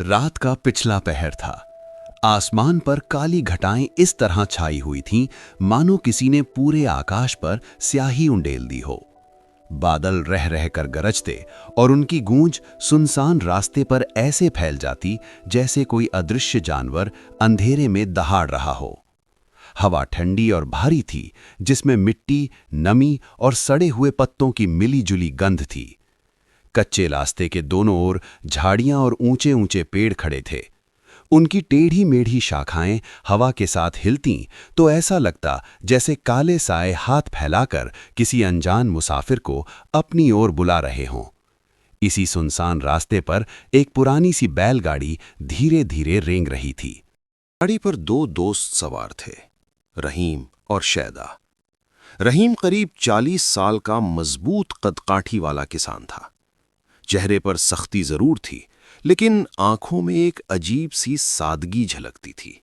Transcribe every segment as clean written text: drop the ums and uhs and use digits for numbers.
रात का पिछला पहर था। आसमान पर काली घटाएं इस तरह छाई हुई थीं मानो किसी ने पूरे आकाश पर स्याही उंडेल दी हो। बादल रह रह कर गरजते और उनकी गूंज सुनसान रास्ते पर ऐसे फैल जाती जैसे कोई अदृश्य जानवर अंधेरे में दहाड़ रहा हो। हवा ठंडी और भारी थी, जिसमें मिट्टी, नमी और सड़े हुए पत्तों की मिली-जुली गंध थी। कच्चे रास्ते के दोनों ओर झाड़ियां और ऊंचे ऊंचे पेड़ खड़े थे। उनकी टेढ़ी मेढ़ी शाखाएं हवा के साथ हिलतीं तो ऐसा लगता जैसे काले साए हाथ फैलाकर किसी अनजान मुसाफिर को अपनी ओर बुला रहे हों। इसी सुनसान रास्ते पर एक पुरानी सी बैलगाड़ी धीरे धीरे रेंग रही थी। गाड़ी पर दो दोस्त सवार थे, रहीम और शैदा। रहीम करीब 40 साल का मजबूत कदकाठी वाला किसान था। चेहरे पर सख्ती जरूर थी, लेकिन आंखों में एक अजीब सी सादगी झलकती थी।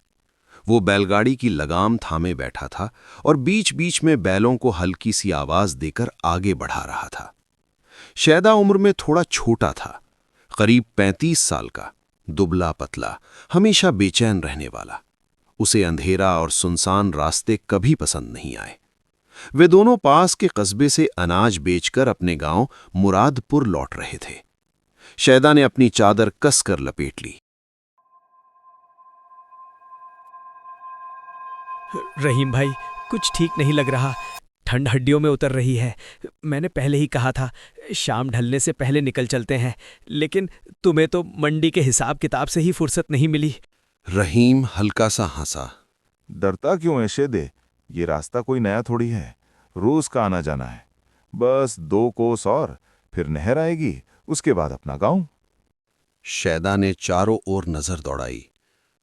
वो बैलगाड़ी की लगाम थामे बैठा था और बीच बीच में बैलों को हल्की सी आवाज देकर आगे बढ़ा रहा था। शैदा उम्र में थोड़ा छोटा था, करीब 35 साल का, दुबला पतला, हमेशा बेचैन रहने वाला। उसे अंधेरा और सुनसान रास्ते कभी पसंद नहीं आए। वे दोनों पास के कस्बे से अनाज बेचकर अपने गांव मुरादपुर लौट रहे थे। शैदा ने अपनी चादर कसकर लपेट ली। रहीम भाई, कुछ ठीक नहीं लग रहा। ठंड हड्डियों में उतर रही है। मैंने पहले ही कहा था, शाम ढलने से पहले निकल चलते हैं, लेकिन तुम्हें तो मंडी के हिसाब किताब से ही फुर्सत नहीं मिली। रहीम हल्का सा हंसा। डरता क्यों है शेदे? ये रास्ता कोई नया थोड़ी है, रोज का आना जाना है। बस 2 कोस और फिर नहर आएगी, उसके बाद अपना गांव। शैदा ने चारों ओर नजर दौड़ाई।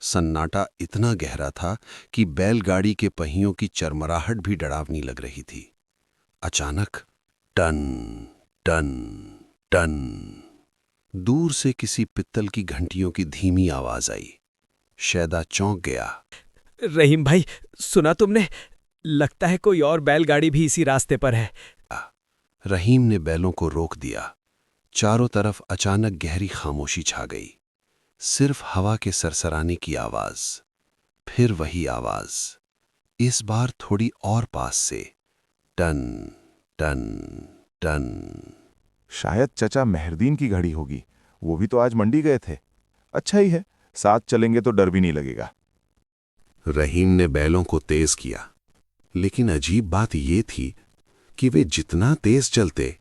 सन्नाटा इतना गहरा था कि बैलगाड़ी के पहियों की चरमराहट भी डरावनी लग रही थी। अचानक टन टन टन, दूर से किसी पित्तल की घंटियों की धीमी आवाज आई। शैदा चौंक गया। रहीम भाई, सुना तुमने? लगता है कोई और बैलगाड़ी भी इसी रास्ते पर है। रहीम ने बैलों को रोक दिया। चारों तरफ अचानक गहरी खामोशी छा गई। सिर्फ हवा के सरसराने की आवाज। फिर वही आवाज, इस बार थोड़ी और पास से। टन टन टन। शायद चचा मेहरदीन की घड़ी होगी, वो भी तो आज मंडी गए थे। अच्छा ही है, साथ चलेंगे तो डर भी नहीं लगेगा। रहीम ने बैलों को तेज किया, लेकिन अजीब बात यह थी कि वे जितना तेज चलते,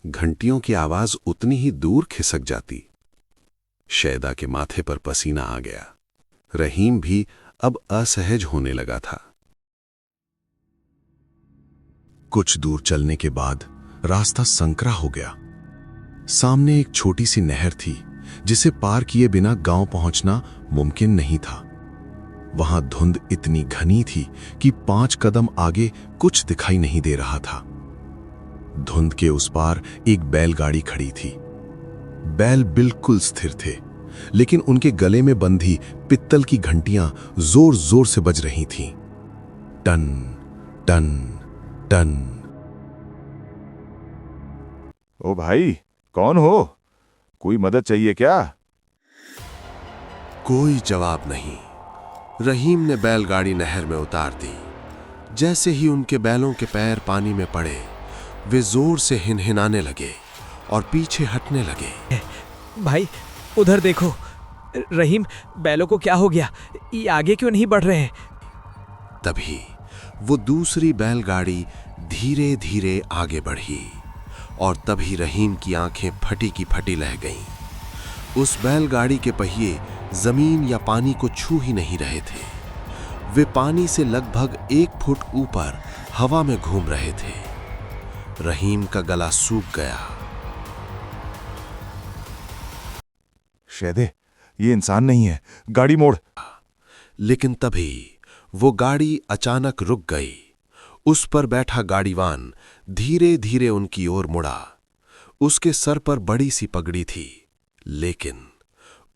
घंटियों की आवाज उतनी ही दूर खिसक जाती। शैदा के माथे पर पसीना आ गया। रहीम भी अब असहज होने लगा था। कुछ दूर चलने के बाद रास्ता संकरा हो गया। सामने एक छोटी सी नहर थी, जिसे पार किए बिना गांव पहुंचना मुमकिन नहीं था। वहां धुंध इतनी घनी थी कि 5 कदम आगे कुछ दिखाई नहीं दे रहा था। धुंध के उस पार एक बैलगाड़ी खड़ी थी। बैल बिल्कुल स्थिर थे, लेकिन उनके गले में बंधी पित्तल की घंटियां जोर जोर से बज रही थीं। टन टन टन। ओ भाई, कौन हो? कोई मदद चाहिए क्या? कोई जवाब नहीं। रहीम ने बैलगाड़ी नहर में उतार दी। जैसे ही उनके बैलों के पैर पानी में पड़े, वे जोर से हिनहिनाने लगे और पीछे हटने लगे। भाई, उधर देखो। रहीम, बैलों को क्या हो गया? ये आगे क्यों नहीं बढ़ रहे हैं? तभी वो दूसरी बैलगाड़ी धीरे धीरे आगे बढ़ी और तभी रहीम की आंखें फटी की फटी रह गईं। उस बैलगाड़ी के पहिए जमीन या पानी को छू ही नहीं रहे थे। वे पानी से लगभग 1 फुट ऊपर हवा में घूम रहे थे। रहीम का गला सूख गया। शेदे, ये इंसान नहीं है, गाड़ी मोड़। लेकिन तभी वो गाड़ी अचानक रुक गई। उस पर बैठा गाड़ीवान धीरे धीरे उनकी ओर मुड़ा। उसके सर पर बड़ी सी पगड़ी थी, लेकिन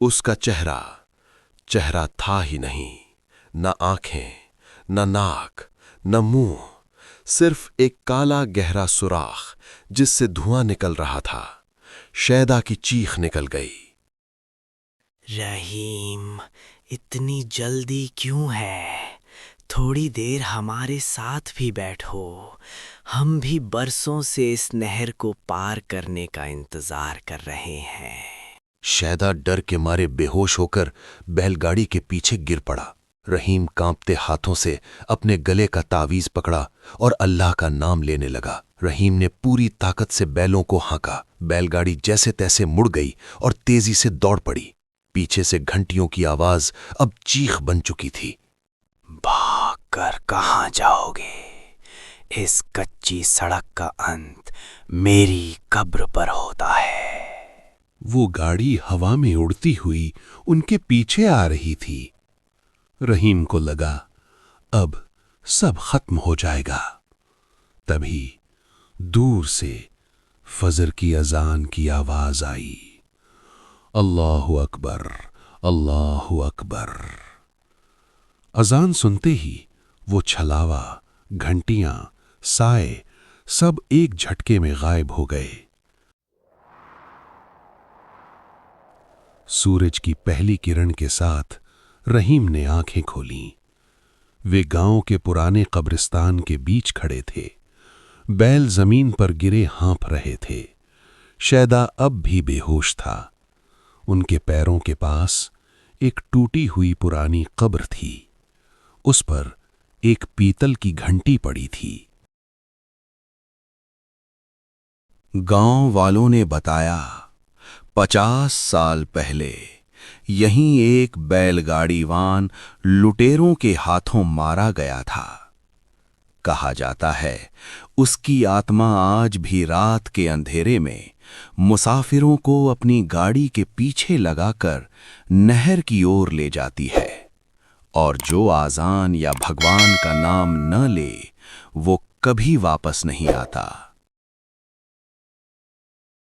उसका चेहरा था ही नहीं। न आंखें, न नाक, न मुंह, सिर्फ एक काला गहरा सुराख जिससे धुआं निकल रहा था। शैदा की चीख निकल गई। रहीम, इतनी जल्दी क्यों है? थोड़ी देर हमारे साथ भी बैठो। हम भी बरसों से इस नहर को पार करने का इंतजार कर रहे हैं। शैदा डर के मारे बेहोश होकर बैलगाड़ी के पीछे गिर पड़ा। रहीम कांपते हाथों से अपने गले का तावीज पकड़ा और अल्लाह का नाम लेने लगा। रहीम ने पूरी ताकत से बैलों को हाँका। बैलगाड़ी जैसे तैसे मुड़ गई और तेजी से दौड़ पड़ी। पीछे से घंटियों की आवाज अब चीख बन चुकी थी। भाग कर कहाँ जाओगे? इस कच्ची सड़क का अंत मेरी कब्र पर होता है। वो गाड़ी हवा में उड़ती हुई उनके पीछे आ रही थी। रहीम को लगा अब सब खत्म हो जाएगा। तभी दूर से फजर की अजान की आवाज आई, अल्लाहु अकबर, अल्लाहु अकबर। अजान सुनते ही वो छलावा, घंटियां, साए सब एक झटके में गायब हो गए। सूरज की पहली किरण के साथ रहीम ने आंखें खोलीं। वे गांव के पुराने कब्रिस्तान के बीच खड़े थे। बैल जमीन पर गिरे हाँफ रहे थे। शैदा अब भी बेहोश था। उनके पैरों के पास एक टूटी हुई पुरानी कब्र थी। उस पर एक पीतल की घंटी पड़ी थी। गांव वालों ने बताया 50 साल पहले यहीं एक बैलगाड़ीवान लुटेरों के हाथों मारा गया था। कहा जाता है उसकी आत्मा आज भी रात के अंधेरे में मुसाफिरों को अपनी गाड़ी के पीछे लगाकर नहर की ओर ले जाती है, और जो आजान या भगवान का नाम न ले वो कभी वापस नहीं आता।